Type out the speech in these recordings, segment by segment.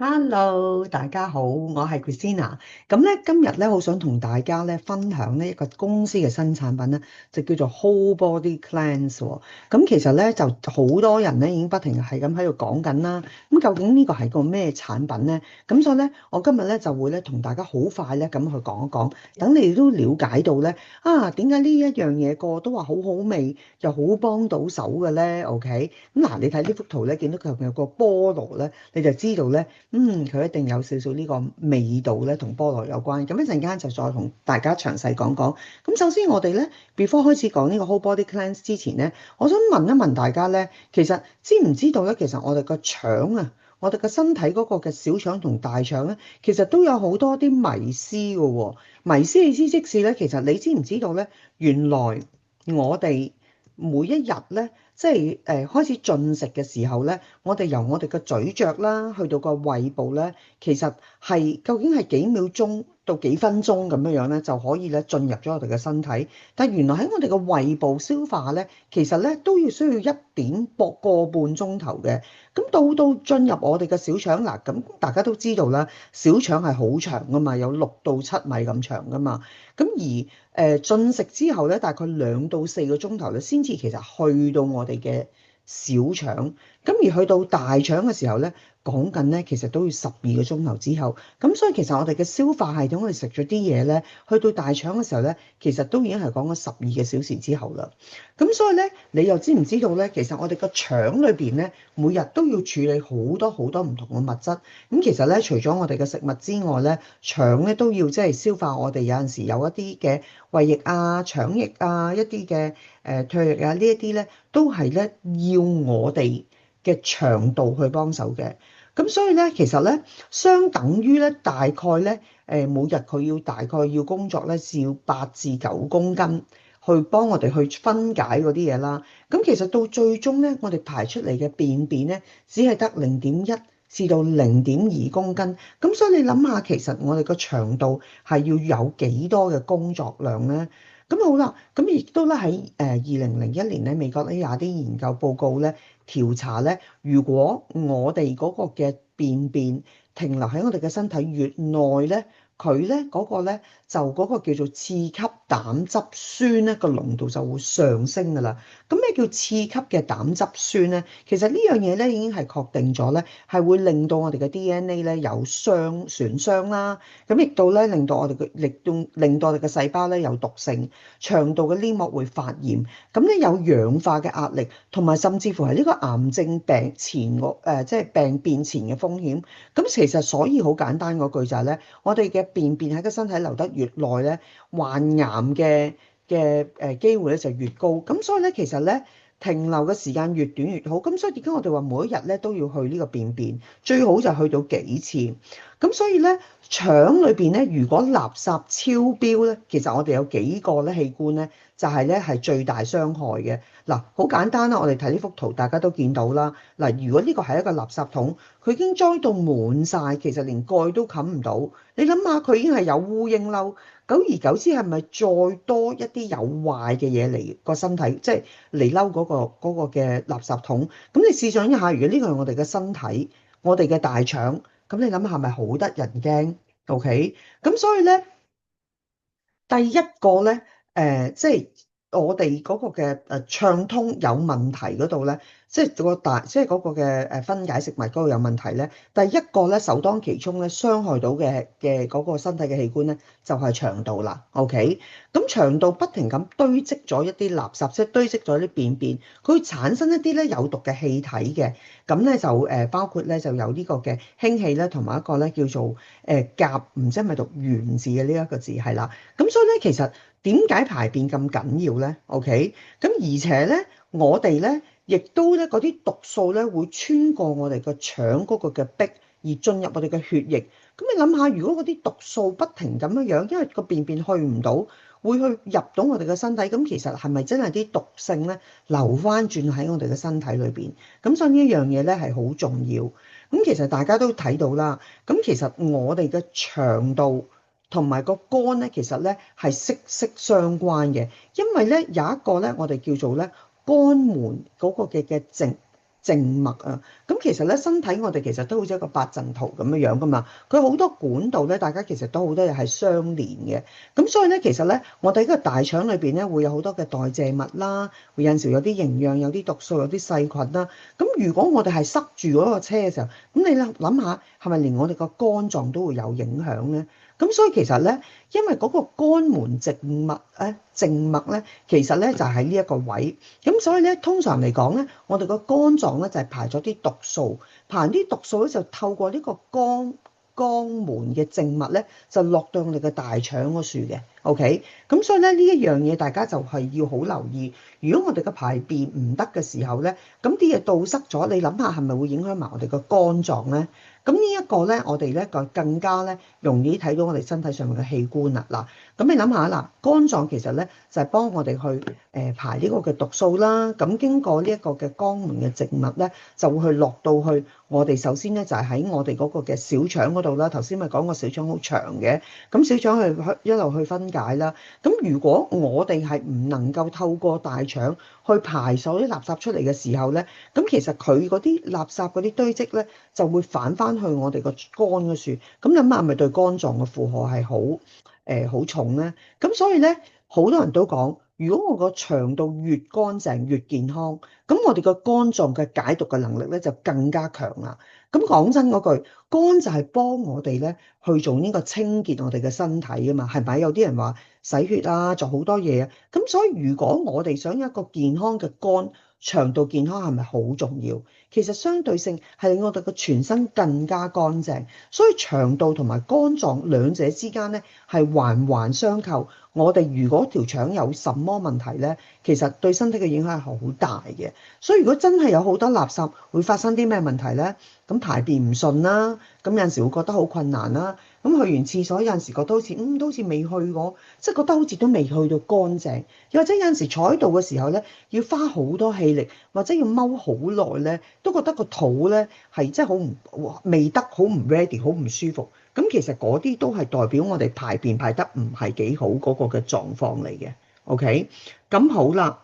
Hello，大家好，我係 Christina。咁咧今日咧，好想同大家咧分享呢一個公司嘅新產品咧，就叫做 Whole Body Cleanse 喎。咁其實咧就好多人咧已經不停係咁喺度講緊啦。咁究竟呢個係個咩產品咧？咁所以咧，我今日咧就會咧同大家好快咧咁去講一講，等你哋都了解到咧點解呢一樣嘢個個都話好好味，又好幫到手嘅咧？OK，咁嗱，你睇呢幅圖咧，見到佢有個菠蘿咧，你就知道咧。佢一定有少少呢個味道咧，同菠蘿有關。咁一陣間就再同大家詳細講講。咁首先我哋咧，before 開始講呢個 whole body cleanse 之前咧，我想問一問大家咧，其實知唔知道咧？其實我哋個腸啊，我哋個身體嗰個嘅小腸同大腸咧，其實都有好多啲迷思嘅喎。迷思意思即是咧，其實你知唔知道咧？原來我哋每一日咧，即係開始進食嘅時候咧，我哋由我哋嘅咀嚼啦，去到個胃部咧，其實係究竟係幾秒鐘到幾分鐘咁樣樣咧，就可以咧進入咗我哋嘅身體。但係原來喺我哋嘅胃部消化咧，其實咧都要需要個半鐘頭嘅。咁到進入我哋嘅小腸嗱，咁大家都知道啦，小腸係好長噶嘛，有6到7米咁長噶嘛。咁而進食之後咧，大概2到4個鐘頭咧，先至其實去到我哋嘅小腸。咁而去到大腸嘅時候咧，講緊咧其實都要12個鐘頭之後。咁所以其實我哋嘅消化系統，我哋食咗啲嘢咧，去到大腸嘅時候咧，其實都已經係講緊12個小時之後啦。咁所以咧，你又知唔知道咧？其實我哋個腸裏邊咧，每日都要處理好多好多唔同嘅物質。咁其實咧，除咗我哋嘅食物之外咧，腸咧都要即係消化我哋有陣時有一啲嘅胃液啊、腸液啊、一啲嘅唾液啊，呢一啲咧都係咧要我哋嘅腸道去幫手嘅。咁所以咧，其實咧，相等於咧，大概咧，每日佢要大概要工作咧，是要8至9公斤去幫我哋去分解嗰啲嘢啦。咁其實到最終咧，我哋排出嚟嘅便便咧，只係得0.1至到0.2公斤。咁所以你諗下，其實我哋個腸道係要有幾多嘅工作量咧？咁好啦，咁亦都咧喺2001年咧，美國咧有啲研究報告咧調查咧，如果我哋嗰個嘅便便停留喺我哋嘅身體越耐咧，佢咧嗰個咧就嗰個叫做次級膽汁酸咧個濃度就會上升㗎啦。咁咩叫次級嘅膽汁酸咧？其實呢樣嘢咧已經係確定咗咧，係會令到我哋嘅 DNA 咧有損傷啦。咁亦都咧令到我哋嘅令到我哋嘅細胞咧有毒性，腸道嘅黏膜會發炎，咁咧有氧化嘅壓力，同埋甚至乎係呢個癌症病前即係病變前嘅風險。咁其實所以好簡單嗰句就係咧，我哋嘅便便喺個身體留得越耐咧，患癌嘅機會咧就越高。咁所以咧其實咧停留嘅時間越短越好。咁所以點解我哋話每一日咧都要去呢個便便，最好就去到幾次。咁所以咧，腸裏邊咧，如果垃圾超標咧，其實我哋有幾個咧器官咧，就係咧係最大傷害嘅。嗱，好簡單啦，我哋睇呢幅圖，大家都見到啦。嗱，如果呢個係一個垃圾桶，佢已經裝到滿晒，其實連蓋都冚唔到。你諗下，佢已經係有烏蠅褸，久而久之係咪再多一啲有壞嘅嘢嚟個身體，即係嚟嬲嗰個嘅垃圾桶？咁你試想一下，如果呢個係我哋嘅身體，我哋嘅大腸。咁你諗下係咪好得人驚？OK，咁所以咧，第一個咧，即係我哋嗰個嘅暢通有問題嗰度咧，即係嗰個嘅分解食物嗰度有問題咧。第一個咧，首當其衝咧，傷害到嘅嗰個身體嘅器官咧，就係腸道啦。OK，咁腸道不停咁堆積咗一啲垃圾，即係堆積咗啲便便，佢會產生一啲咧有毒嘅氣體嘅。咁咧就包括咧就有呢個嘅氫氣咧，同埋一個咧叫做甲，唔知係咪讀原字嘅呢一個字係啦。咁所以咧，其實點解排便咁緊要咧？OK，咁而且咧，我哋咧亦都咧嗰啲毒素咧會穿過我哋個腸嗰個嘅壁而進入我哋嘅血液。咁你諗下，如果嗰啲毒素不停咁樣，因為個便便去唔到，會去入到我哋嘅身體，咁其實係咪真係啲毒性咧流翻轉喺我哋嘅身體裏邊？咁所以呢一樣嘢咧係好重要。咁其實大家都睇到啦。咁其實我哋嘅腸道同埋個肝咧，其實咧係息息相關嘅。因為咧有一個咧，我哋叫做咧肝門嗰個嘅靜脈啊。咁其實咧，身體我哋其實都好似一個八陣圖咁樣樣噶嘛，佢好多管道咧，大家其實都好多嘢係相連嘅。咁所以咧，其實咧，我哋呢個大腸裏邊咧會有好多嘅代謝物啦，會有陣時有啲營養、有啲毒素、有啲細菌啦。咁如果我哋係塞住嗰個車嘅時候，咁你諗下，係咪連我哋個肝臟都會有影響咧？咁所以其實咧，因為嗰個肝門靜脈咧，其實咧就係呢一個位。咁所以咧，通常嚟講咧，我哋個肝臟咧就係排咗啲毒素，排完啲毒素咧就透過呢個肛門嘅靜脈咧，就落到我哋嘅大腸嗰處嘅。OK，咁所以咧呢一樣嘢大家就係要好留意。如果我哋嘅排便唔得嘅時候咧，咁啲嘢堵塞咗，你諗下係咪會影響埋我哋個肝臟咧？咁呢一個咧，我哋咧就更加咧容易睇到我哋身體上面嘅器官啦。嗱，咁你諗下啦，肝臟其實咧就係幫我哋去排呢個嘅毒素啦。咁經過呢一個嘅肛門嘅靜脈咧，就會去落到去我哋首先咧就係喺我哋嗰個嘅小腸嗰度啦。頭先咪講過小腸好長嘅，咁小腸去一路去分解啦。咁如果我哋係唔能夠透過大腸去排所啲垃圾出嚟嘅時候咧，咁其實佢嗰啲垃圾嗰啲堆積咧就會反翻去我哋個肝嗰處，咁諗下係咪對肝臟嘅負荷係好重咧？咁所以咧，好多人都講，如果我個腸道越乾淨越健康，咁我哋個肝臟嘅解毒嘅能力咧就更加強啦。咁講真嗰句，肝就係幫我哋咧去做呢個清潔我哋嘅身體啊嘛，係咪？有啲人話洗血啊，做好多嘢啊。咁所以如果我哋想有一個健康嘅肝，腸道健康係咪好重要？其實相對性係令我哋個全身更加乾淨，所以腸道同埋肝臟兩者之間咧係環環相扣。我哋如果條腸有什麼問題咧，其實對身體嘅影響係好大嘅。所以如果真係有好多垃圾，會發生啲咩問題咧？咁排便唔順啦，咁有陣時會覺得好困難啦。咁去完廁所有陣時覺得好似都好似未去過，即係覺得好似都未去到乾淨。又或者有陣時坐喺度嘅時候咧，要花好多氣力，或者要踎好耐咧，都覺得個肚咧係真係好唔未得，好唔 ready，好唔舒服。咁其實嗰啲都係代表我哋排便排得唔係幾好嗰個嘅狀況嚟嘅。OK，咁好啦。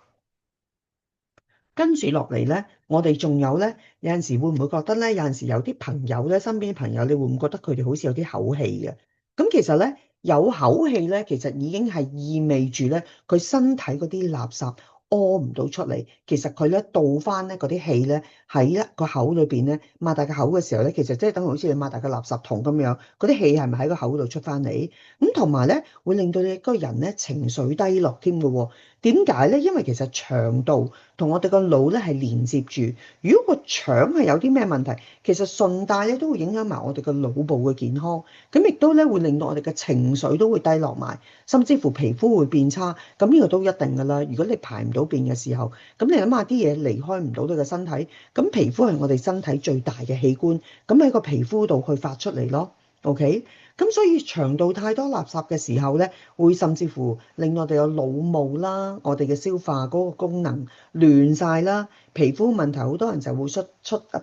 跟住落嚟咧，我哋仲有咧，有陣時會唔會覺得咧？有陣時有啲朋友咧，身邊啲朋友，你會唔會覺得佢哋好似有啲口氣嘅？咁其實咧，有口氣咧，其實已經係意味住咧，佢身體嗰啲垃圾屙唔到出嚟。其實佢咧倒翻咧嗰啲氣咧喺一個口裏邊咧，擘大個口嘅時候咧，其實即係等於好似你擘大個垃圾桶咁樣，嗰啲氣係咪喺個口度出翻嚟？咁同埋咧，會令到你個人咧情緒低落添嘅喎。點解咧？因為其實腸道同我哋個腦咧係連接住，如果個腸係有啲咩問題，其實順帶咧都會影響埋我哋個腦部嘅健康，咁亦都咧會令到我哋嘅情緒都會低落埋，甚至乎皮膚會變差。咁呢個都一定噶啦。如果你排唔到便嘅時候，咁你諗下啲嘢離開唔到你個身體，咁皮膚係我哋身體最大嘅器官，咁喺個皮膚度去發出嚟咯。OK，咁所以腸道太多垃圾嘅時候咧，會甚至乎令我哋有腦霧啦，我哋嘅消化嗰個功能亂晒啦，皮膚問題好多人就會出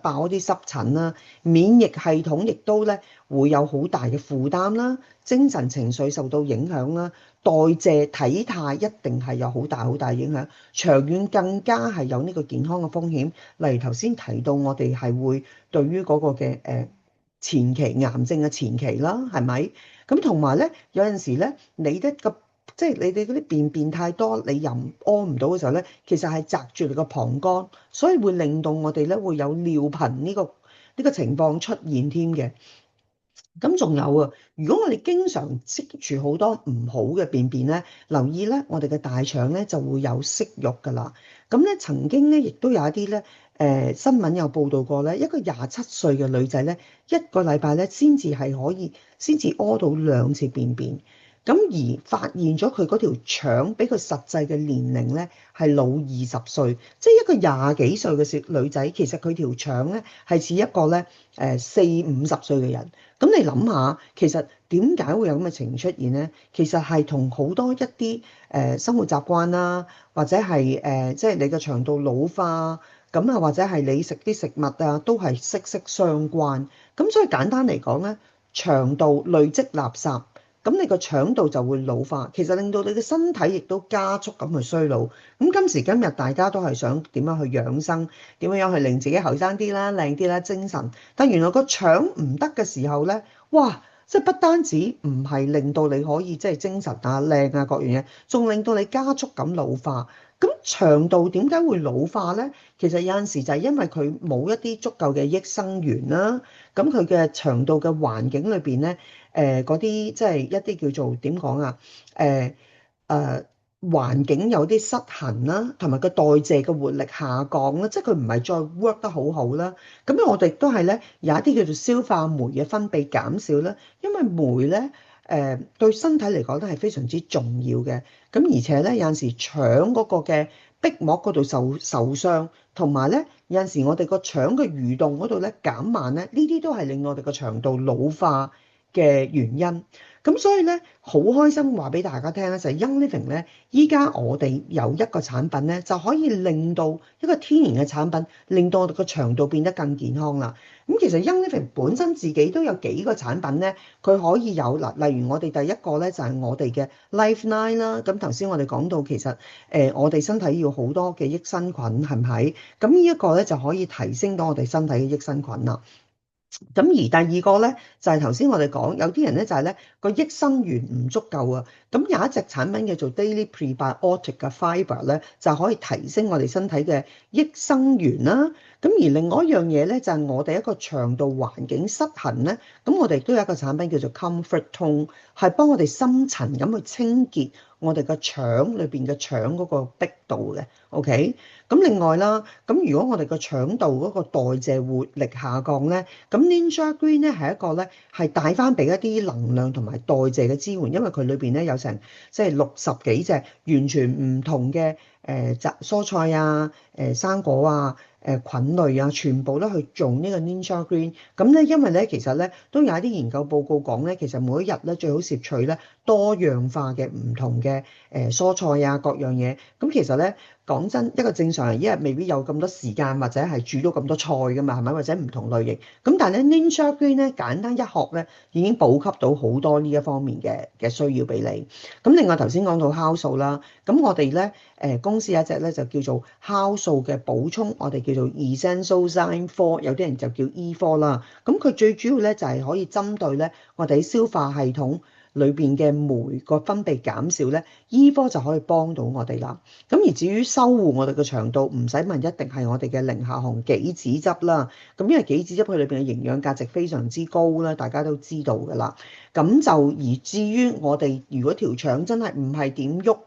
爆啲濕疹啦，免疫系統亦都咧會有好大嘅負擔啦，精神情緒受到影響啦，代謝體態一定係有好大好大影響，長遠更加係有呢個健康嘅風險。例如頭先提到我哋係會對於嗰個嘅前期癌症嘅前期啦，係咪？咁同埋咧，有陣時咧，你啲個即係你哋嗰啲便太多，你又屙唔到嘅時候咧，其實係擲住你個膀胱，所以會令到我哋咧會有尿頻呢個情況出現添嘅。咁仲有啊，如果我哋經常積住好多唔好嘅便便咧，留意咧，我哋嘅大腸咧就會有息肉㗎啦。咁咧曾經咧亦都有一啲咧新聞有報道過咧，一個27歲嘅女仔咧，一個禮拜咧先至係可以先至屙到2次便便。咁而發現咗佢嗰條腸比佢實際嘅年齡咧係老20歲，即係一個廿幾歲嘅小女仔，其實佢條腸咧係似一個咧40-50歲嘅人。咁你諗下，其實點解會有咁嘅情出現咧？其實係同好多一啲生活習慣啦，或者係即係你嘅腸道老化，咁啊或者係你食啲食物啊，都係息息相關。咁所以簡單嚟講咧，腸道累積垃圾。咁你個腸道就會老化，其實令到你嘅身體亦都加速咁去衰老。咁今時今日大家都係想點樣去養生，點樣去令自己後生啲啦、靚啲啦、精神，但原來個腸唔得嘅時候咧，哇！即係不單止唔係令到你可以即係精神啊、靚啊各樣嘢，仲令到你加速咁老化。咁腸道點解會老化呢？其實有陣時就係因為佢冇一啲足夠嘅益生元啦。咁佢嘅腸道嘅環境裏邊咧，嗰啲即係一啲叫做點講啊？誒環境有啲失衡啦，同埋個代謝嘅活力下降啦，即係佢唔係再 work 得好好啦。咁我哋都係咧有一啲叫做消化酶嘅分泌減少啦，因為酶咧對身體嚟講都係非常之重要嘅。咁而且咧有陣時腸嗰個嘅壁膜嗰度受傷，同埋咧有陣時我哋個腸嘅蠕動嗰度咧減慢咧，呢啲都係令我哋個腸道老化嘅原因。咁所以咧，好開心話俾大家聽咧，就係 Young Living 咧，依家我哋有一個產品咧，就可以令到一個天然嘅產品，令到我哋個腸道變得更健康啦。咁其實 Young Living 本身自己都有幾個產品咧，佢可以有嗱，例如我哋第一個咧就係我哋嘅 Life Line 啦。咁頭先我哋講到其實我哋身體要好多嘅益生菌係唔係？咁呢一個咧就可以提升到我哋身體嘅益生菌啦。咁而第二個咧，就係頭先我哋講，有啲人咧就係咧個益生元唔足夠啊。咁有一隻產品叫做 Daily Prebiotic 嘅 Fiber 咧，就可以提升我哋身體嘅益生元啦。咁而另外一樣嘢咧，就係我哋一個腸道環境失衡咧，咁我哋都有一個產品叫做 Comfort Tone，係幫我哋深層咁去清潔我哋個腸裏邊嘅腸嗰個壁度嘅。OK，咁另外啦，咁如果我哋個腸道嗰個代謝活力下降咧，咁 Ninja Green 咧係一個咧係帶翻俾一啲能量同埋代謝嘅支援，因為佢裏邊咧有成即係60幾隻完全唔同嘅蔬菜啊、生果啊、菌類啊，全部都去做呢個 Ninja Green。咁咧因為咧其實咧都有一啲研究報告講咧，其實每一日咧最好攝取咧多樣化嘅唔同嘅蔬菜啊各樣嘢。咁其實咧講真，一個正常人一日未必有咁多時間，或者係煮到咁多菜噶嘛，係咪？或者唔同類型。咁但係咧 Ninja Green 咧簡單一學咧，已經補給到好多呢一方面嘅需要俾你。咁另外頭先講到酵素啦，咁我哋咧公司有一隻咧就叫做酵素嘅補充，我哋叫做 Essential 4，有啲人就叫 E4啦。咁佢最主要咧就係可以針對咧我哋消化系統裏邊嘅酶個分泌減少咧，E4就可以幫到我哋啦。咁而至於修護我哋嘅腸道，唔使問，一定係我哋嘅零下紅杞子汁啦。咁因為杞子汁佢裏邊嘅營養價值非常之高啦，大家都知道㗎啦。咁就而至於我哋如果條腸真係唔係點喐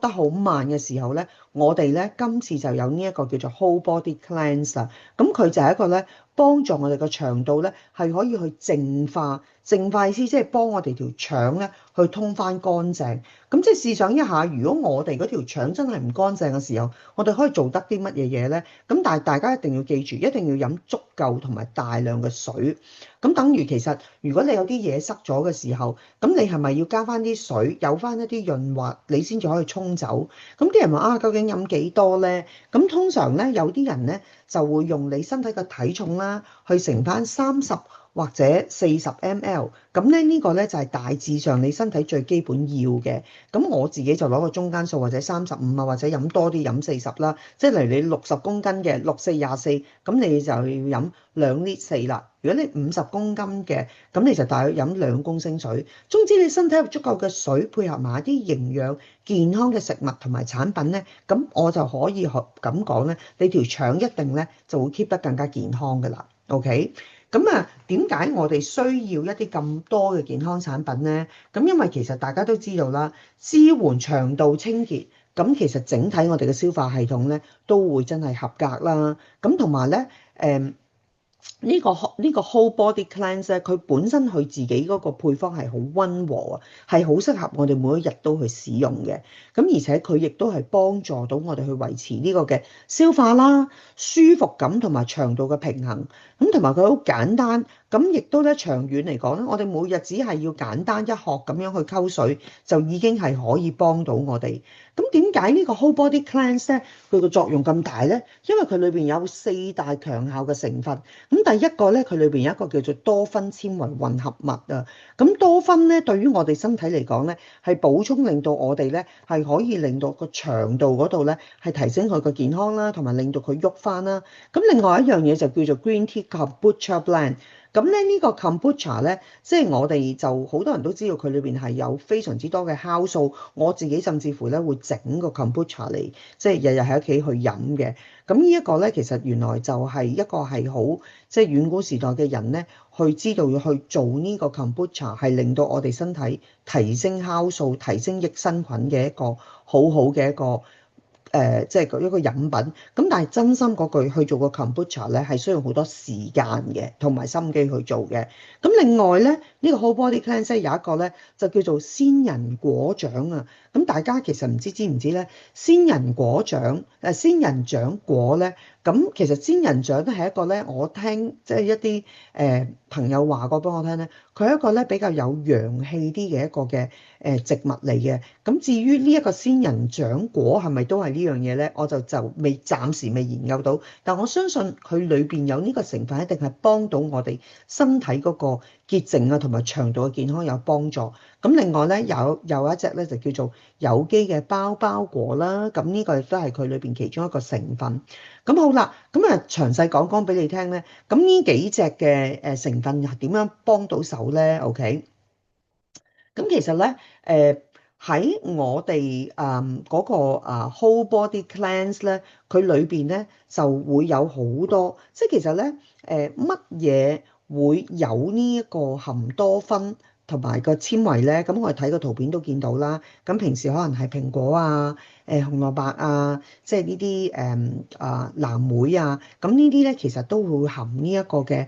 得好慢嘅時候咧，我哋咧今次就有呢一個叫做 Whole Body Cleanse。咁佢就係一個咧幫助我哋個腸道咧係可以去淨化。淨化意思即係幫我哋條腸咧去通翻乾淨。咁即係試想一下，如果我哋嗰條腸真係唔乾淨嘅時候，我哋可以做得啲乜嘢嘢咧？咁但係大家一定要記住，一定要飲足夠同埋大量嘅水。咁等於其實如果你有啲嘢塞咗嘅時候，咁你係咪要加翻啲水，有翻一啲潤滑，你先至可以沖走？咁啲人話啊，究竟飲幾多咧？咁通常咧有啲人咧就會用你身體嘅體重啦，去乘翻30或者40 ml，咁咧呢個咧就係大致上你身體最基本要嘅。咁我自己就攞個中間數，或者35啊，或者飲多啲飲40啦。即係例如你60公斤嘅6、4、24，咁你就要飲2.4啦。如果你50公斤嘅，咁你就大約飲2公升水。總之你身體有足夠嘅水，配合埋一啲營養健康嘅食物同埋產品咧，咁我就可以咁講咧，你條腸一定咧就會 keep 得更加健康噶啦。OK。咁啊，點解我哋需要一啲咁多嘅健康產品呢？咁因為其實大家都知道啦，支援腸道清潔，咁其實整體我哋嘅消化系統咧都會真係合格啦。咁同埋咧，呢個 Whole Body Cleanse 咧，佢本身佢自己嗰個配方係好溫和啊，係好適合我哋每一日都去使用嘅。咁而且佢亦都係幫助到我哋去維持呢個嘅消化啦、舒服感同埋腸道嘅平衡。咁同埋佢好簡單，咁亦都咧長遠嚟講咧，我哋每日只係要簡單一殼咁樣去溝水，就已經係可以幫到我哋。咁點解呢個 Whole Body Cleanse 咧佢個作用咁大咧？因為佢裏邊有4大強效嘅成分。咁第一個咧，佢裏邊有一個叫做多酚纖維混合物啊。咁多酚咧，對於我哋身體嚟講咧，係補充令到我哋咧係可以令到個腸道嗰度咧係提升佢個健康啦，同埋令到佢喐翻啦。咁另外一樣嘢就叫做 Green Tea Kombucha Blend。咁咧呢個 kombucha 咧，即係我哋就好多人都知道佢裏邊係有非常之多嘅酵素。我自己甚至乎咧會整個 kombucha 嚟，即係日日喺屋企去飲嘅。咁呢一個咧，其實原來就係一個係好即係遠古時代嘅人咧，去知道要去做呢個 kombucha 係令到我哋身體提升酵素、提升益生菌嘅一個好好嘅一個。即係一個飲品，咁但係真心嗰句去做個 kombucha 咧，係需要好多時間嘅，同埋心機去做嘅。咁另外咧，呢個 whole body cleanse 有一個咧，就叫做仙人果醬啊。咁大家其實唔知唔知咧，仙人果醬仙人掌果咧，咁其實仙人掌都係一個咧，我聽即係一啲朋友話過俾我聽咧，佢係一個咧比較有陽氣啲嘅一個嘅植物嚟嘅。咁至於呢一個仙人掌果係咪都係呢樣嘢咧？我就暫時未研究到，但我相信佢裏邊有呢個成分，一定係幫到我哋身體嗰個潔淨啊，同埋腸道嘅健康有幫助。咁另外咧，有一隻咧就叫做有機嘅包包果啦。咁呢個亦都係佢裏邊其中一個成分。咁好啦，咁啊詳細講講俾你聽咧。咁呢幾隻嘅成分係點樣幫到手咧？OK。咁其實咧，喺我哋嗰個whole body cleanse 咧，佢裏邊咧就會有好多，即係其實咧乜嘢會有呢一個含多酚同埋個纖維咧？咁我哋睇個圖片都見到啦。咁平時可能係蘋果啊、紅蘿蔔啊，即係呢啲藍莓啊，咁呢啲咧其實都會含呢一個嘅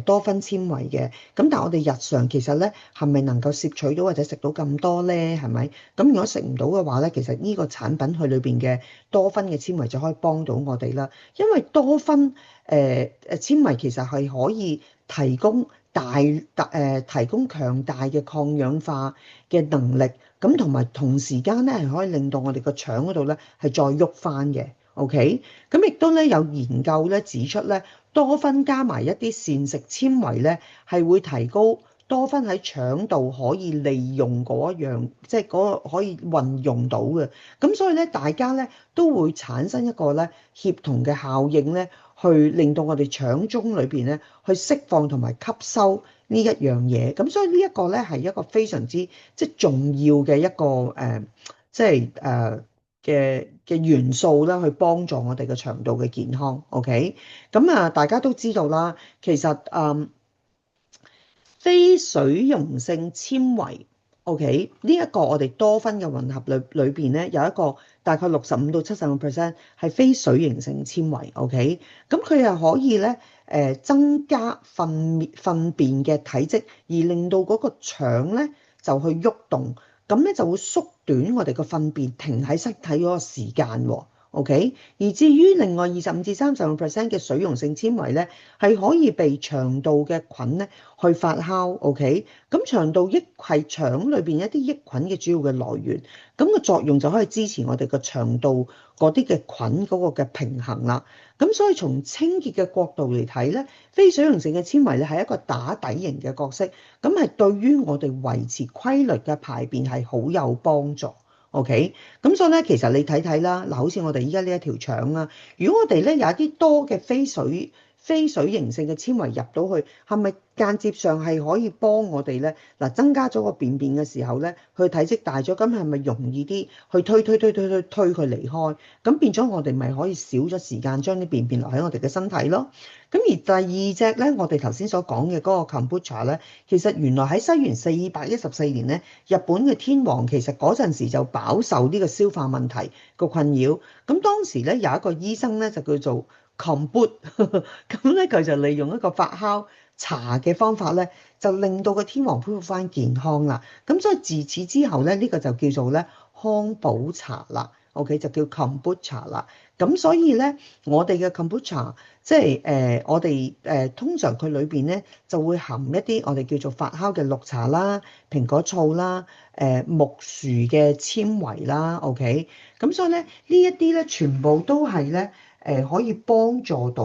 多酚纖維嘅。咁但係我哋日常其實咧係咪能夠攝取到或者食到咁多咧？係咪？咁如果食唔到嘅話咧，其實呢個產品佢裏邊嘅多酚嘅纖維就可以幫到我哋啦。因為多酚纖維其實係可以提供提供強大嘅抗氧化嘅能力，咁同時間咧係可以令到我哋個腸嗰度咧係再喐翻嘅。OK，咁亦都咧有研究咧指出咧，多酚加埋一啲膳食纖維咧係會提高多酚喺腸道可以利用嗰一樣，即係嗰個可以運用到嘅。咁所以咧，大家咧都會產生一個咧協同嘅效應咧，去令到我哋腸中裏邊咧去釋放同埋吸收呢一樣嘢。咁所以呢一個咧係一個非常之即係重要嘅一個即係嘅元素啦，去幫助我哋嘅腸道嘅健康。OK，咁大家都知道啦，其實非水溶性纖維，OK，呢一個我哋多酚嘅混合裏邊咧，有一個大概65到70% 係非水溶性纖維，OK，咁佢又可以咧增加糞便嘅體積，而令到嗰個腸咧就去喐動，咁咧就會縮短我哋個糞便停喺身體嗰個時間喎。OK，而至於另外25至30% 嘅水溶性纖維咧，係可以被腸道嘅菌咧去發酵。OK，咁腸道益係腸裏邊一啲益菌嘅主要嘅來源，咁個作用就可以支持我哋個腸道嗰啲嘅菌嗰個嘅平衡啦。咁所以從清潔嘅角度嚟睇咧，非水溶性嘅纖維咧係一個打底型嘅角色，咁係對於我哋維持規律嘅排便係好有幫助。OK，咁所以咧，其實你睇睇啦，嗱，好似我哋依家呢一條腸啦，如果我哋咧有一啲多嘅非水溶性嘅纖維入到去，係咪間接上係可以幫我哋咧？嗱，增加咗個便便嘅時候咧，佢體積大咗，咁係咪容易啲去推佢離開？咁變咗我哋咪可以少咗時間將啲便便留喺我哋嘅身體咯。咁而第二隻咧，我哋頭先所講嘅嗰個 kombucha 咧，其實原來喺西元414年咧，日本嘅天皇其實嗰陣時就飽受呢個消化問題個困擾。咁當時咧有一個醫生咧就叫做 Kombu， 咁咧佢就利用一個發酵茶嘅方法咧，就令到個天皇恢復翻健康啦。咁所以自此之後咧，呢個就叫做咧康寶茶啦。OK， 就叫 Kombucha 啦。咁所以咧，我哋嘅 Kombucha 即係我哋通常佢裏邊咧就會含一啲我哋叫做發酵嘅綠茶啦、蘋果醋啦、木薯嘅纖維啦。OK，咁所以咧呢一啲咧全部都係咧可以幫助到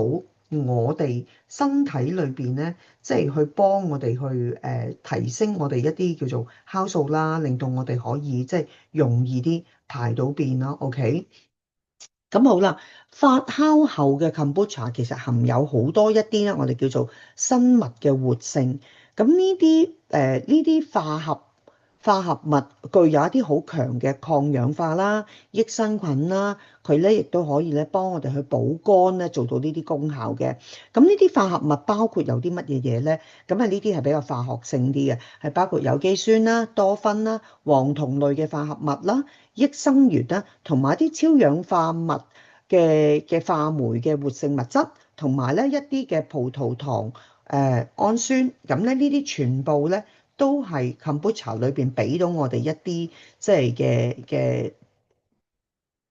我哋身體裏邊咧，即係去幫我哋去提升我哋一啲叫做酵素啦，令到我哋可以即係容易啲排到便啦。OK。咁好啦，發酵後嘅 Kombucha 其實含有好多一啲咧，我哋叫做生物嘅活性。咁呢啲化合物具有一啲好強嘅抗氧化啦、益生菌啦，佢咧亦都可以咧幫我哋去補肝咧，做到呢啲功效嘅。咁呢啲化合物包括有啲乜嘢嘢咧？咁啊呢啲係比較化學性啲嘅，係包括有機酸啦、多酚啦、黃酮類嘅化合物啦。益生元啦，同埋一啲超氧化物嘅化酶嘅活性物質，同埋咧一啲嘅葡萄糖氨酸，咁咧呢啲全部咧都係 Kombucha 裏邊俾到我哋一啲即係嘅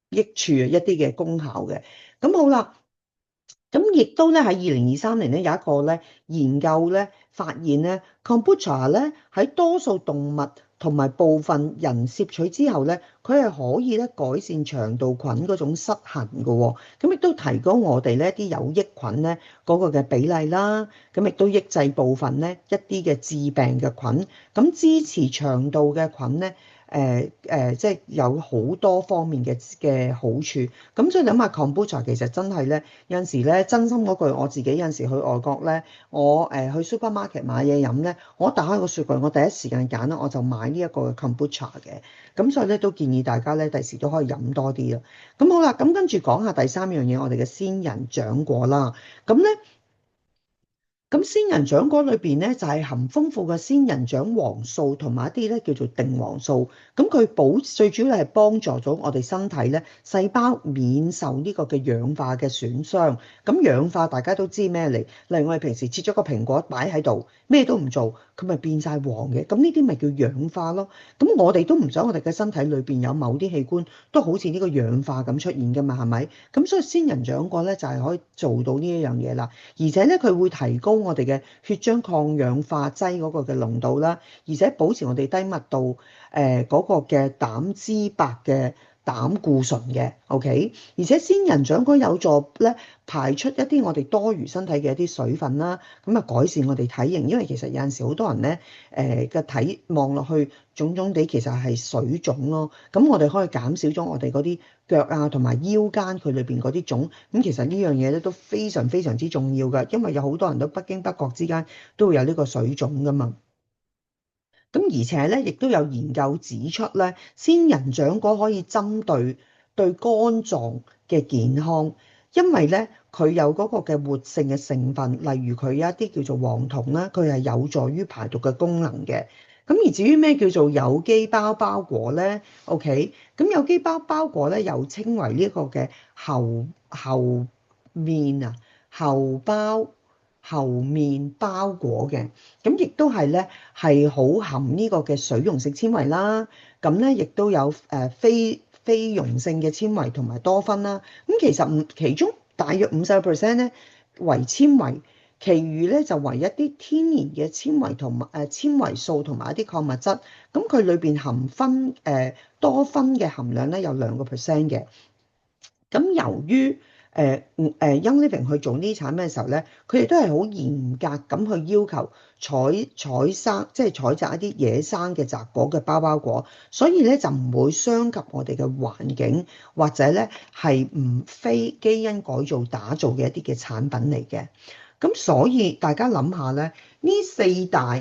益處啊，一啲嘅功效嘅。咁好啦。咁亦都咧喺2023年咧有一個咧研究咧發現咧，Kombucha 咧喺多數動物同埋部分人攝取之後咧，佢係可以咧改善腸道菌嗰種失衡嘅喎。咁亦都提高我哋呢啲有益菌咧嗰個嘅比例啦。咁亦都抑制部分咧一啲嘅致病嘅菌，咁支持腸道嘅菌咧。即係有好多方面嘅好處，咁所以諗下 Kombucha 其實真係咧有陣時咧，真心嗰句我自己有陣時去外國咧，我去 supermarket 買嘢飲咧，我打開個雪櫃，我第一時間揀咧我就買呢一個 Kombucha 嘅，咁所以咧都建議大家咧第時都可以飲多啲啦。咁好啦，咁跟住講下第三樣嘢，我哋嘅仙人掌果啦，咁咧。咁仙人掌果裏邊咧就係含豐富嘅仙人掌黃素同埋一啲咧叫做定黃素，咁佢最主要係幫助咗我哋身體咧細胞免受呢個嘅氧化嘅損傷。咁氧化大家都知咩嚟？例如我哋平時切咗個蘋果擺喺度，咩都唔做，佢咪變晒黃嘅。咁呢啲咪叫氧化咯。咁我哋都唔想我哋嘅身體裏邊有某啲器官都好似呢個氧化咁出現㗎嘛，係咪？咁所以仙人掌果咧就係可以做到呢一樣嘢啦。而且咧，佢會提高我哋嘅血漿抗氧化劑嗰個嘅濃度啦，而且保持我哋低密度嗰個嘅膽脂白嘅膽固醇嘅，OK。而且仙人掌果有助咧排出一啲我哋多餘身體嘅一啲水分啦，咁啊改善我哋體型。因為其實有陣時好多人咧嘅體望落去腫腫地，其實係水腫咯。咁我哋可以減少咗我哋嗰啲腳啊同埋腰間佢裏邊嗰啲腫。咁其實呢樣嘢咧都非常非常之重要㗎，因為有好多人都不經不覺之間都會有呢個水腫㗎嘛。咁而且咧，亦都有研究指出咧，仙人掌果可以針對肝臟嘅健康，因為咧佢有嗰個嘅活性嘅成分，例如佢有一啲叫做黃酮啦，佢係有助於排毒嘅功能嘅。咁而至於咩叫做有機包果咧？OK，咁有機包果咧又稱為呢一個嘅猴面啊，猴包。後面包裹嘅，咁亦都係咧係好含呢個嘅水溶性纖維啦，咁咧亦都有非溶性嘅纖維同埋多酚啦。咁其中大約50%咧為纖維，其餘咧就為一啲天然嘅纖維同埋纖維素同埋一啲礦物質。咁佢裏邊含多酚嘅含量咧有2%嘅。咁由於Young Living 去做呢啲產品嘅時候咧，佢哋都係好嚴格咁去要求採摘一啲野生嘅雜果嘅包果，所以咧就唔會傷及我哋嘅環境，或者咧係唔非基因改造打造嘅一啲嘅產品嚟嘅。咁所以大家諗下咧，呢四大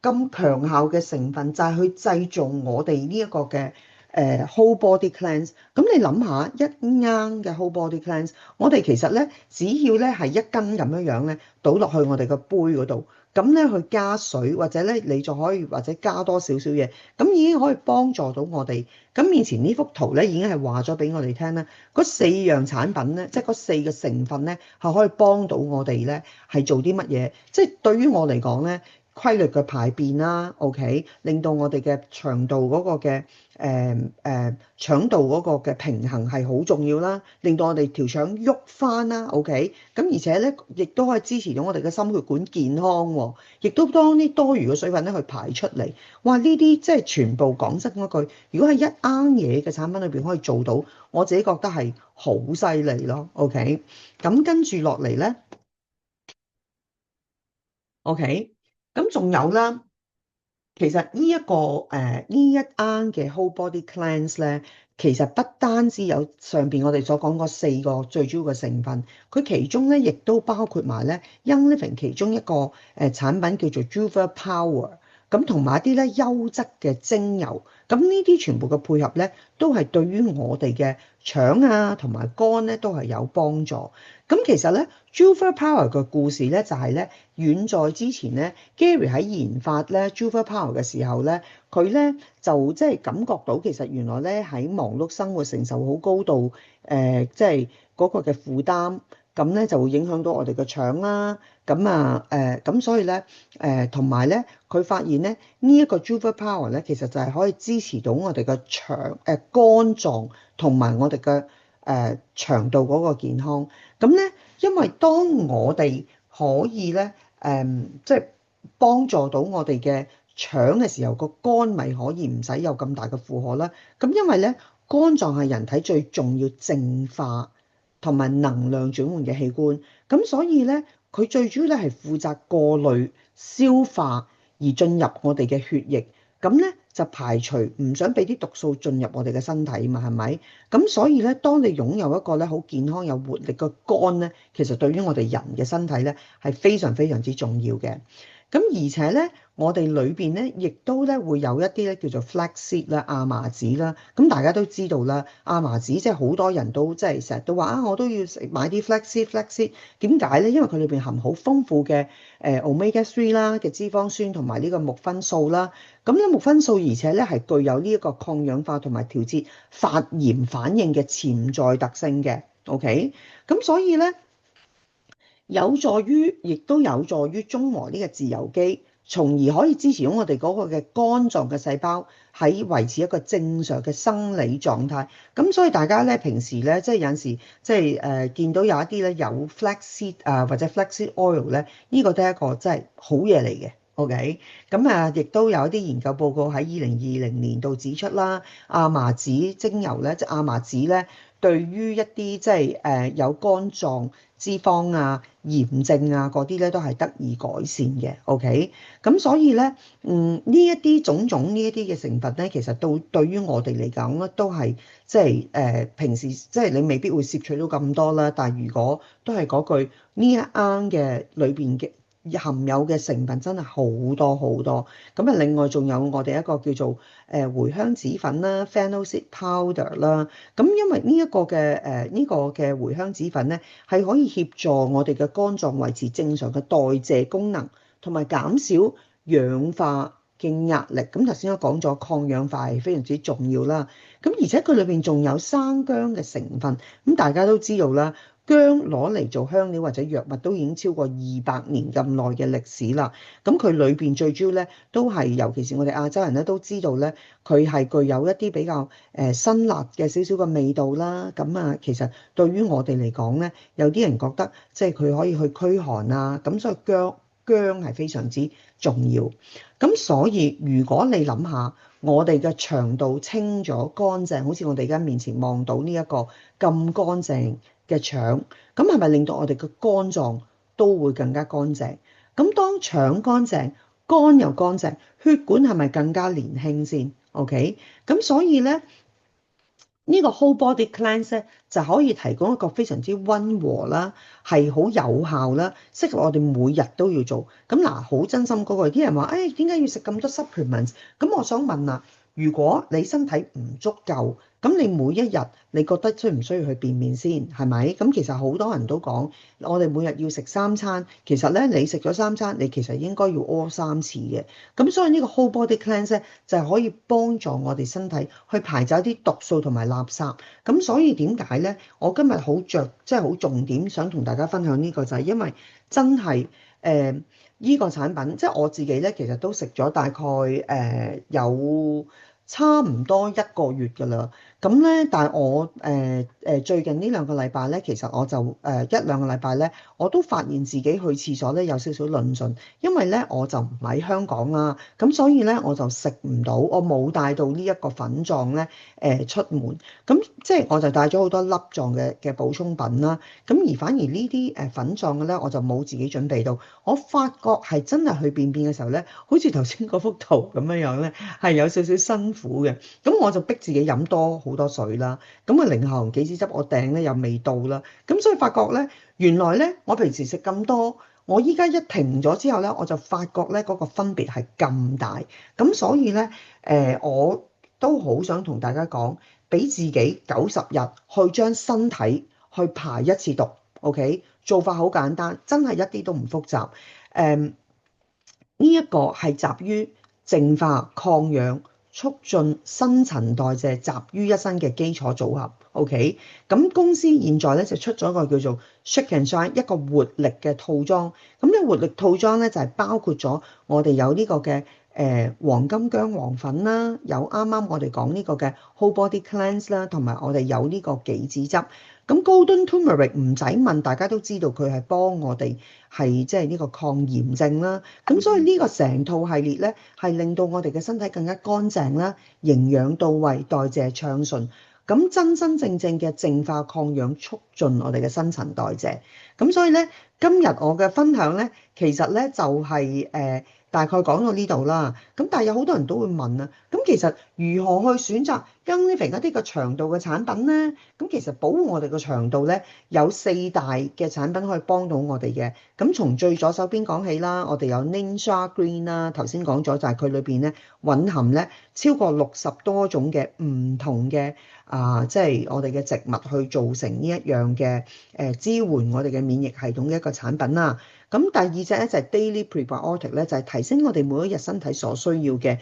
咁強效嘅成分就係去製造我哋呢一個嘅whole body cleanse。咁你諗下一啱嘅 whole body cleanse，我哋其實咧只要咧係一斤咁樣咧倒落去我哋個杯嗰度，咁咧去加水或者咧你就可以或者加多少少嘢，咁已經可以幫助到我哋。咁面前呢幅圖咧已經係話咗俾我哋聽啦，嗰四樣產品咧，即係嗰四個成分咧係可以幫到我哋咧係做啲乜嘢？即係對於我嚟講咧。規律嘅排便啦，OK，令到我哋嘅腸道嗰個嘅腸道嗰個嘅平衡係好重要啦，令到我哋條腸喐翻啦，OK，咁而且咧亦都可以支持到我哋嘅心血管健康喎，亦都當啲多餘嘅水分咧去排出嚟。哇！呢啲即係全部講真嗰句，如果係一啱嘢嘅產品裏邊可以做到，我自己覺得係好犀利咯，OK，咁跟住落嚟咧。OK，咁仲有啦。其實呢一啱嘅 whole body cleanse 咧，其實不單止有上邊我哋所講嗰四個最主要嘅成分，佢其中咧亦都包括埋咧 Young Living 其中一個產品叫做 Juva Power，咁同埋一啲咧優質嘅精油，咁呢啲全部嘅配合咧，都係對於我哋嘅腸啊同埋肝咧都係有幫助。咁其實咧 Juva Power 嘅故事咧就係咧。遠在之前咧，Gary 喺研發咧 Juva Power 嘅時候咧，佢咧就即係感覺到其實原來咧喺忙碌生活承受好高度即係嗰個嘅負擔，咁咧就會影響到我哋嘅腸啦。咁所以咧同埋咧，佢發現咧呢一個 Juva Power 咧，其實就係可以支持到我哋嘅肝臟同埋我哋嘅腸道嗰個健康。咁咧，因為當我哋可以咧。即係幫助到我哋嘅腸嘅時候，個肝咪可以唔使有咁大嘅負荷啦。咁因為咧，肝臟係人體最重要淨化同埋能量轉換嘅器官，咁所以咧，佢最主要咧係負責過濾、消化而進入我哋嘅血液，咁咧就排除唔想俾啲毒素進入我哋嘅身體嘛，係咪？咁所以咧，當你擁有一個咧好健康有活力嘅肝咧，其實對於我哋人嘅身體咧係非常非常之重要嘅。咁而且咧，我哋裏邊咧亦都咧會有一啲咧叫做 flaxseed 啦、亞麻籽啦。咁大家都知道啦，亞麻籽即係好多人都即係成日都話啊，我都要食買啲 flaxseed。點解咧？因為佢裏邊含好豐富嘅omega 3啦嘅脂肪酸同埋呢個木酚素啦。咁咧木酚素而且咧係具有呢一個抗氧化同埋調節發炎反應嘅潛在特性嘅。OK，咁所以咧。有助於，亦都有助於中和呢個自由基，從而可以支持到我哋嗰個嘅肝臟嘅細胞喺維持一個正常嘅生理狀態。咁所以大家咧平時咧即係有陣時即係見到有一啲咧有 flaxseed 啊或者 flaxseed oil 咧，呢個都係一個真係好嘢嚟嘅。OK，咁亦都有一啲研究報告喺2020年度指出啦，亞麻籽精油咧，即係亞麻籽咧。對於一啲即係有肝臟脂肪啊、炎症啊嗰啲咧，都係得以改善嘅。OK，咁所以咧，呢一啲種種呢一啲嘅成分咧，其實都對於我哋嚟講咧，都係即係平時即係你未必會攝取到咁多啦。但係如果都係嗰句呢一啱嘅裏邊嘅。含有嘅成分真係好多好多，咁另外仲有我哋一個叫做茴香籽粉啦 （fennel seed powder） 啦，咁因為呢一個嘅呢個嘅茴香籽粉咧，係可以協助我哋嘅肝臟維持正常嘅代謝功能，同埋減少氧化嘅壓力。咁頭先都講咗抗氧化係非常之重要啦，咁而且佢裏邊仲有生薑嘅成分，咁大家都知道啦。薑攞嚟做香料或者藥物都已經超過200年咁耐嘅歷史啦。咁佢裏邊最主要咧都係，尤其是我哋亞洲人咧都知道咧，佢係具有一啲比較辛辣嘅少少嘅味道啦。咁其實對於我哋嚟講咧，有啲人覺得即係佢可以去驅寒啊。咁所以薑係非常之重要。咁所以如果你諗下，我哋嘅腸道清咗乾淨，好似我哋而家面前望到呢一個咁乾淨嘅腸，咁係咪令到我哋嘅肝臟都會更加乾淨？咁當腸乾淨，肝又乾淨，血管係咪更加年輕先？OK，咁所以咧。呢個 whole body cleanse 咧就可以提供一個非常之溫和啦，係好有效啦，適合我哋每日都要做。咁嗱，好真心嗰個，啲人話，誒點解要食咁多 supplements？咁我想問啊，如果你身體唔足夠，咁你每一日你覺得需唔需要去便便先？係咪？咁其實好多人都講，我哋每日要食3餐，其實咧你食咗3餐，你其實應該要屙3次嘅。咁所以呢個 whole body cleanse 咧就係可以幫助我哋身體去排走啲毒素同埋垃圾。咁所以點解咧？我今日好即係好重點想同大家分享呢個就係因為真係呢個產品，即係我自己咧其實都食咗大概有差唔多1個月㗎啦。咁咧，但係我最近呢兩個禮拜咧，其實我就一兩個禮拜咧，我都發現自己去廁所咧有少少論盡，因為咧我就唔喺香港啦，咁所以咧我就食唔到，我冇帶到呢一個粉狀咧出門，咁即係我就帶咗好多粒狀嘅補充品啦，咁而反而呢啲粉狀嘅咧我就冇自己準備到，我發覺係真係去便便嘅時候咧，好似頭先嗰幅圖咁樣樣咧，係有少少辛苦嘅。咁我就逼自己飲多好多水啦，咁啊零後杞子汁我訂咧又未到啦，咁所以發覺咧原來咧我平時食咁多，我依家一停咗之後咧，我就發覺咧嗰個分別係咁大，咁所以咧我都好想同大家講，俾自己90日去將身體去排一次毒，OK？做法好簡單，真係一啲都唔複雜，誒呢一個係集於淨化、抗氧、促進新陳代謝集於一身嘅基礎組合，OK？咁公司現在咧就出咗一個叫做 Shake and Shine 一個活力嘅套裝。咁呢個活力套裝咧就係包括咗我哋有呢個嘅黃金薑黃粉啦，有啱啱我哋講呢個嘅 Whole Body Cleanse 啦，同埋我哋有呢個杞子汁。咁 Golden Turmeric 唔使問，大家都知道佢係幫我哋係即係呢個抗炎症啦。咁所以呢個成套系列咧，係令到我哋嘅身體更加乾淨啦，營養到位，代謝暢順。咁真真正正嘅淨化抗氧，促進我哋嘅新陳代謝。咁所以咧，今日我嘅分享咧，其實咧就係大概講到呢度啦。咁但係有好多人都會問啊，咁其實如何去選擇 Young Living 一啲嘅腸道嘅產品咧？咁其實保護我哋嘅腸道咧，有4大嘅產品可以幫到我哋嘅。咁從最左手邊講起啦，我哋有 Ninja Green 啦，頭先講咗就係佢裏邊咧蘊含咧超過60多種嘅唔同嘅即係我哋嘅植物去做成呢一樣嘅支援我哋嘅免疫系統嘅一個產品啦。咁第二隻咧就係 Daily Prebiotic 咧，就係提升我哋每一日身體所需要嘅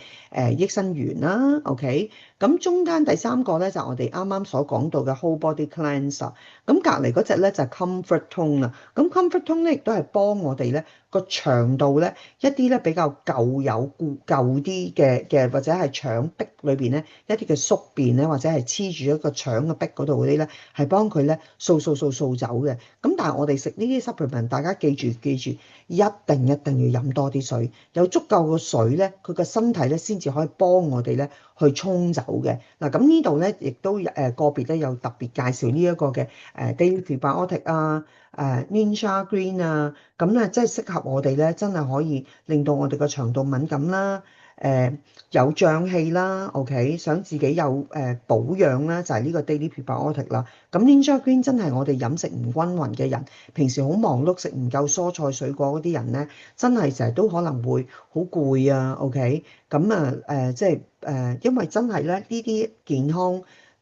益生元啦。OK，咁中間第三個咧就係我哋啱啱所講到嘅 Whole Body Cleanser。咁隔離嗰隻咧就係 Comfort Tone 啦。咁 Comfort Tone 咧亦都係幫我哋咧個腸道咧一啲咧比較舊啲嘅或者係腸壁裏邊咧一啲嘅宿便咧或者係黐住一個腸嘅壁嗰度嗰啲咧係幫佢咧掃走嘅。咁但係我哋食呢啲 supplement， 大家記住，一定要飲多啲水，有足夠嘅水咧，佢個身體咧先至可以幫我哋咧去沖走嘅。嗱，咁呢度咧亦都個別咧有特別介紹呢一個嘅Daily Prebiotic 啊、Ninja Green 啊，咁咧即係適合我哋咧，真係可以令到我哋個腸道敏感啦。有脹氣啦，OK，想自己有保養啦，就係呢個 Daily Prebiotic 啦。咁 Ninja Green 真係我哋飲食唔均勻嘅人，平時好忙碌食唔夠蔬菜水果嗰啲人咧，真係成日都可能會好攰啊，OK。咁即係因為真係咧呢啲健康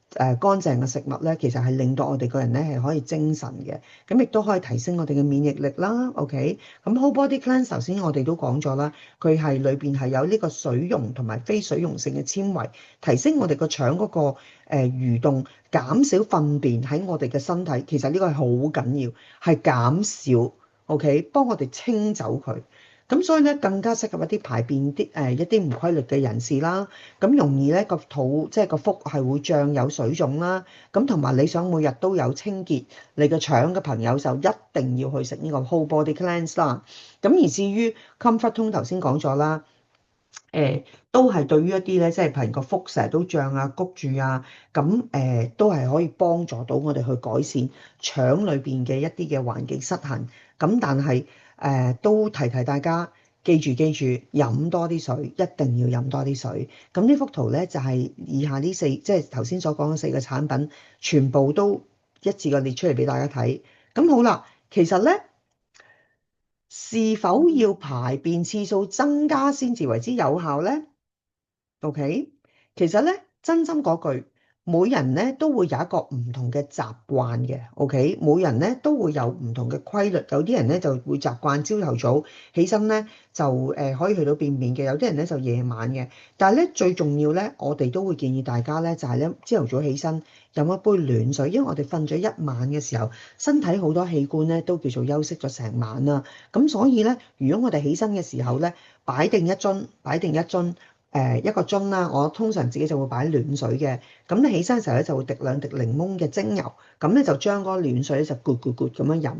乾淨嘅食物咧，其實係令到我哋個人咧係可以精神嘅，咁亦都可以提升我哋嘅免疫力啦。OK，咁 Whole Body Cleanse 頭先我哋都講咗啦，佢係裏邊係有呢個水溶同埋非水溶性嘅纖維，提升我哋個腸嗰個蠕動，減少糞便喺我哋嘅身體。其實呢個係好緊要，係減少 OK，幫我哋清走佢。咁所以咧更加適合一啲排便一啲唔規律嘅人士啦，咁容易咧個肚即係個腹係會脹有水腫啦，咁同埋你想每日都有清潔你個腸嘅朋友就一定要去食呢個 Whole Body Cleanse 啦。咁而至於 Comfort Tone 頭先講咗啦，都係對於一啲咧即係譬如個腹成日都脹啊、谷住啊，咁都係可以幫助到我哋去改善腸裏邊嘅一啲嘅環境失衡。咁但係都提大家，記住飲多啲水，一定要飲多啲水。咁呢幅圖咧就係以下呢4，即係頭先所講嘅4個產品，全部都一次過列出嚟俾大家睇。咁好啦，其實咧是否要排便次數增加先至為之有效咧？OK，其實咧真心嗰句。每人咧都會有一個唔同嘅習慣嘅，OK？每人咧都會有唔同嘅規律，有啲人咧就會習慣朝頭早起身咧就可以去到便便嘅，有啲人咧就夜晚嘅。但係咧最重要咧，我哋都會建議大家咧就係咧朝頭早起身飲一杯暖水，因為我哋瞓咗一晚嘅時候，身體好多器官咧都叫做休息咗成晚啦。咁所以咧，如果我哋起身嘅時候咧擺定一樽。一個樽啦，我通常自己就會擺暖水嘅。咁你起身嘅時候咧就會滴兩滴檸檬嘅精油，咁咧就將嗰個暖水咧就咕咁樣飲。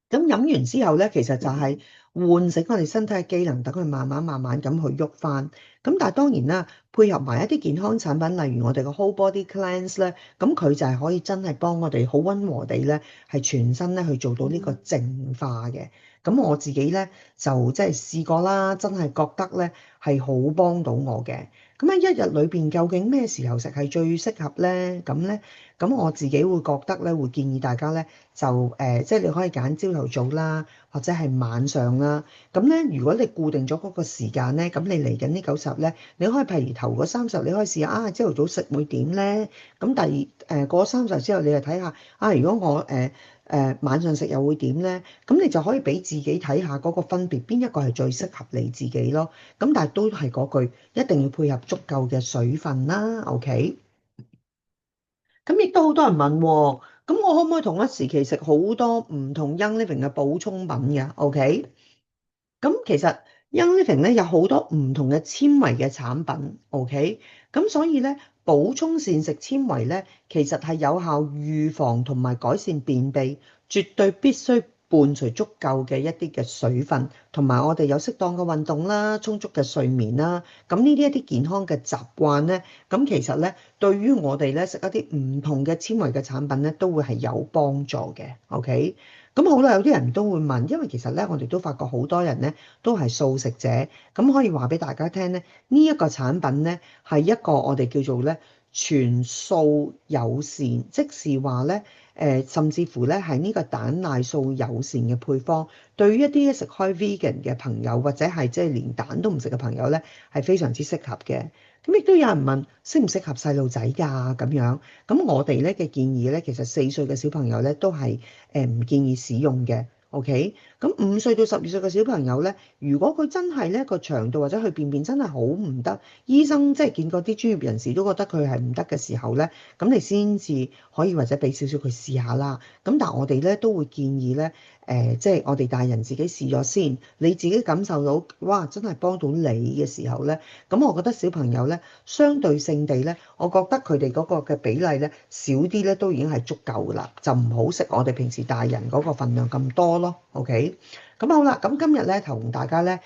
咁飲完之後咧，其實就係喚醒我哋身體嘅機能，等佢慢慢咁去喐翻。咁但係當然啦，配合埋一啲健康產品，例如我哋個 Whole Body Cleanse 咧，咁佢就係可以真係幫我哋好溫和地咧，係全身咧去做到呢個淨化嘅。咁我自己咧就即係試過啦，真係覺得咧係好幫到我嘅。咁喺一日裏邊，究竟咩時候食係最適合咧？咁我自己會覺得咧，會建議大家咧。就即係你可以揀朝頭早啦，或者係晚上啦。咁咧，如果你固定咗嗰個時間咧，咁你嚟緊呢90咧，你可以譬如頭嗰30，你可以試下啊，朝頭早食會點咧？咁第二過30之後，你就睇下啊，如果我晚上食又會點咧？咁你就可以俾自己睇下嗰個分別，邊一個係最適合你自己咯。咁但係都係嗰句，一定要配合足夠嘅水分啦。OK。咁亦都好多人問喎，咁我可唔可以同一時期食好多唔同 Young Living 嘅補充品嘅？OK，咁其實 Young Living 咧有好多唔同嘅纖維嘅產品，OK，咁所以咧補充膳食纖維咧，其實係有效預防同埋改善便秘，絕對必須伴隨足夠嘅一啲嘅水分，同埋我哋有適當嘅運動啦，充足嘅睡眠啦，咁呢啲一啲健康嘅習慣咧，咁其實咧對於我哋咧食一啲唔同嘅纖維嘅產品咧，都會係有幫助嘅，OK。咁好啦，有啲人都會問，因為其實咧，我哋都發覺好多人咧都係素食者，咁可以話俾大家聽咧，呢一個產品咧係一個我哋叫做咧全素友善，即是話咧甚至乎咧係呢個蛋奶素友善嘅配方，對於一啲食開 vegan 嘅朋友或者係即係連蛋都唔食嘅朋友咧，係非常之適合嘅。咁亦都有人問適唔適合細路仔㗎咁樣？咁我哋咧嘅建議咧，其實4歲嘅小朋友咧都係唔建議使用嘅。OK，咁5歲到12歲嘅小朋友咧，如果佢真係咧個腸道或者佢便便真係好唔得，醫生即係見過啲專業人士都覺得佢係唔得嘅時候咧，咁你先至可以或者俾少少佢試下啦。咁但係我哋咧都會建議咧。即係我哋大人自己試咗先，你自己感受到，哇，真係幫到你嘅時候咧，咁我覺得小朋友咧，相對性地咧，我覺得佢哋嗰個嘅比例咧少啲咧，都已經係足夠噶啦，就唔好食我哋平時大人嗰個份量咁多咯。OK，咁好啦，咁今日咧同大家咧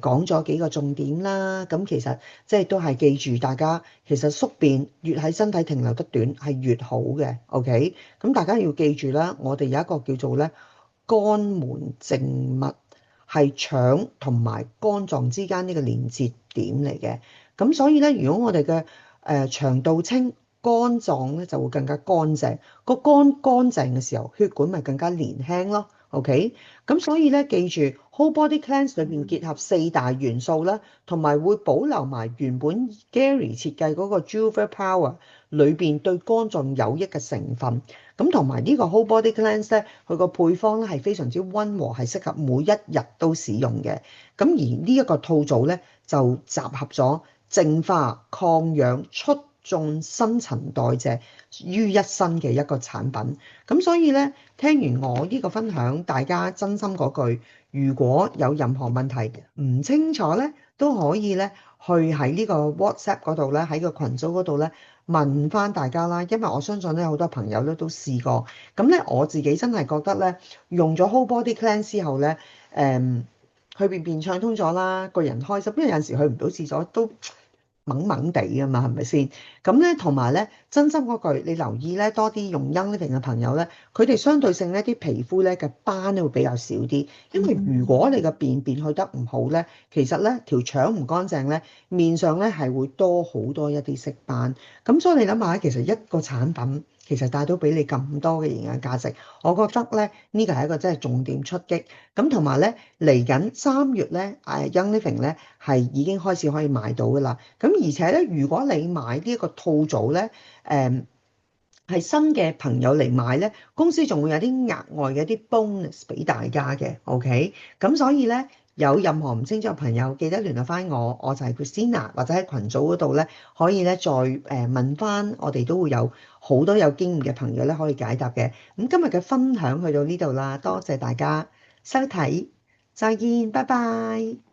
講咗幾個重點啦，咁其實即係都係記住大家，其實宿便越喺身體停留得短係越好嘅。OK，咁大家要記住啦，我哋有一個叫做咧。肝門靜脈係腸同埋肝臟之間呢個連接點嚟嘅，咁所以咧，如果我哋嘅腸道清，肝臟咧就會更加乾淨，個肝乾淨嘅時候，血管咪更加年輕咯。OK，咁所以咧，記住 Whole Body Cleanse 裏面結合4大元素啦，同埋會保留埋原本 Gary 設計嗰個 Juva Power 裏邊對肝臟有益嘅成分。咁同埋呢個 Whole Body Cleanse 咧，佢個配方咧係非常之溫和，係適合每一日都使用嘅。咁而呢一個套組咧，就集合咗淨化、抗氧、促進新陳代謝於一身嘅一個產品。咁所以咧，聽完我呢個分享，大家真心嗰句，如果有任何問題唔清楚咧，都可以咧去喺呢個 WhatsApp 嗰度咧，喺個群組嗰度咧。問翻大家啦，因為我相信咧好多朋友咧都試過，咁咧我自己真係覺得咧用咗 Whole Body Cleanse 之後咧，去便便暢通咗啦，個人開心，因為有陣時去唔到廁所都懵懵地㗎嘛，係咪先？咁咧同埋咧，真心嗰句，你留意咧多啲用 Young Living 嘅朋友咧，佢哋相對性咧啲皮膚咧嘅斑咧會比較少啲，因為如果你個便便去得唔好咧，其實咧條腸唔乾淨咧，面上咧係會多好多一啲色斑。咁所以你諗下，其實一個產品其實帶到俾你咁多嘅營養價值，我覺得咧呢個係一個真係重點出擊。咁同埋咧嚟緊3月咧，Young Living 咧係已經開始可以買到噶啦。咁而且咧，如果你買呢一個套組咧，係新嘅朋友嚟買咧，公司仲會有啲額外嘅一啲 bonus 俾大家嘅，OK？咁所以咧，有任何唔清楚嘅朋友，記得聯絡翻我，我就係 Christina，或者喺群組嗰度咧，可以咧再問翻，我哋都會有好多有經驗嘅朋友咧可以解答嘅。咁今日嘅分享去到呢度啦，多謝大家收睇，再見，拜拜。